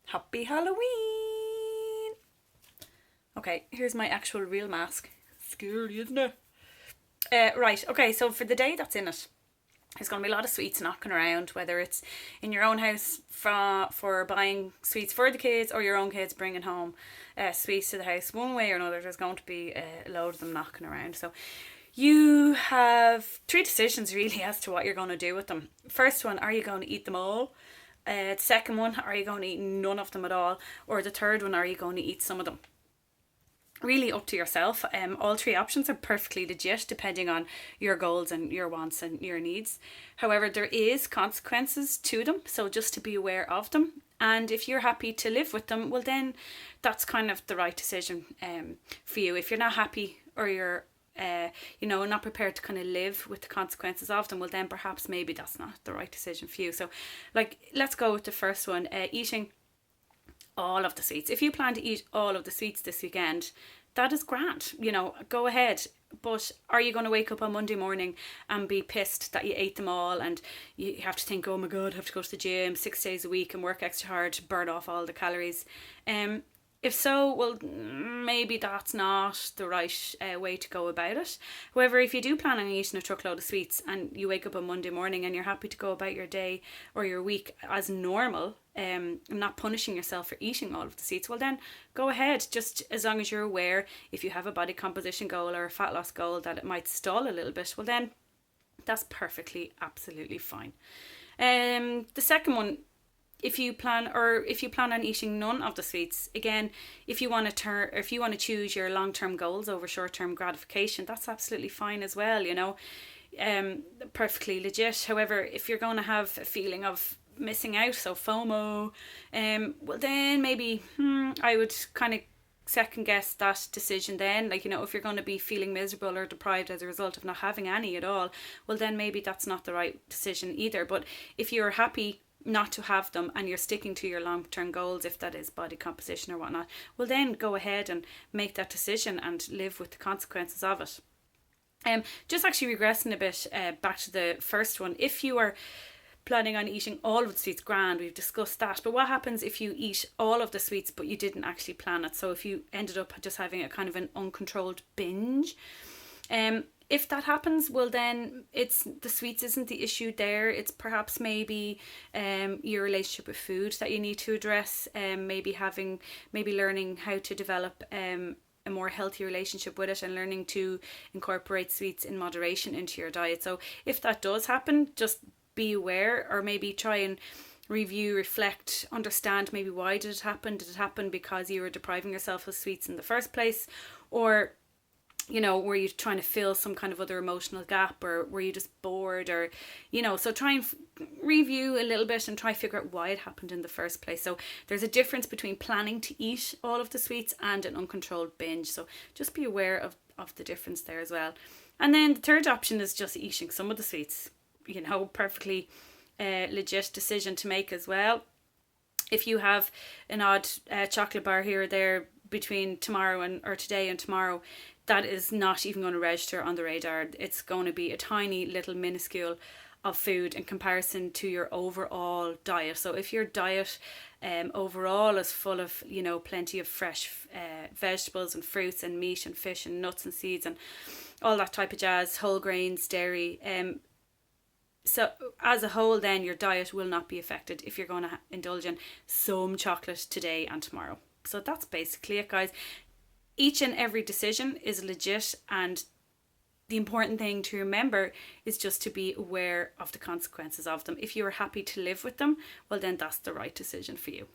Happy Halloween! Okay, here's my actual real mask. Scary, isn't it? Right, okay, so for the day that's in it, there's going to be a lot of sweets knocking around, whether it's in your own house for buying sweets for the kids or your own kids bringing home sweets to the house. One way or another, there's going to be a load of them knocking around. So you have three decisions really as to what you're going to do with them. First one, are you going to eat them all? The second one, are you going to eat none of them at all? Or the third one, are you going to eat some of them? Really up to yourself. All three options are perfectly legit depending on your goals and your wants and your needs. However, there is consequences to them, so just to be aware of them. And if you're happy to live with them, well then that's kind of the right decision for you. If you're not happy or you're not prepared to kind of live with the consequences of them, well then perhaps maybe that's not the right decision for you. So like, let's go with the first one, eating all of the sweets. If you plan to eat all of the sweets this weekend, that is grand, go ahead. But are you going to wake up on Monday morning and be pissed that you ate them all, and you have to think, oh my god, I have to go to the gym 6 days a week and work extra hard to burn off all the calories? If so, well, maybe that's not the right way to go about it. However, if you do plan on eating a truckload of sweets and you wake up on Monday morning and you're happy to go about your day or your week as normal, and not punishing yourself for eating all of the sweets, well then go ahead. Just as long as you're aware, if you have a body composition goal or a fat loss goal, that it might stall a little bit, well then that's perfectly, absolutely fine. The second one, if you plan on eating none of the sweets, again, if you want to choose your long-term goals over short-term gratification, that's absolutely fine as well, perfectly legit. However, if you're going to have a feeling of missing out, so FOMO, well then maybe I would kind of second guess that decision then. Like, if you're going to be feeling miserable or deprived as a result of not having any at all, well then maybe that's not the right decision either. But if you're happy not to have them and you're sticking to your long-term goals, if that is body composition or whatnot, well then go ahead and make that decision and live with the consequences of it. Just actually regressing a bit back to the first one, if you are planning on eating all of the sweets, grand, we've discussed that. But what happens if you eat all of the sweets but you didn't actually plan it? So if you ended up just having a kind of an uncontrolled binge, if that happens, well then it's the sweets isn't the issue there. It's perhaps maybe your relationship with food that you need to address. Maybe learning how to develop a more healthy relationship with it, and learning to incorporate sweets in moderation into your diet. So if that does happen, just be aware, or maybe try and review, reflect, understand maybe why did it happen. Did it happen because you were depriving yourself of sweets in the first place, or were you trying to fill some kind of other emotional gap, or were you just bored, or so try and review a little bit and try to figure out why it happened in the first place. So there's a difference between planning to eat all of the sweets and an uncontrolled binge, so just be aware of the difference there as well. And then the third option is just eating some of the sweets, perfectly legit decision to make as well. If you have an odd chocolate bar here or there between today and tomorrow, that is not even going to register on the radar. It's going to be a tiny little minuscule of food in comparison to your overall diet. So if your diet overall is full of plenty of fresh vegetables and fruits and meat and fish and nuts and seeds and all that type of jazz, whole grains, dairy, so as a whole then your diet will not be affected if you're going to indulge in some chocolate today and tomorrow. So that's basically it, guys. Each and every decision is legit, and the important thing to remember is just to be aware of the consequences of them. If you are happy to live with them, well then that's the right decision for you.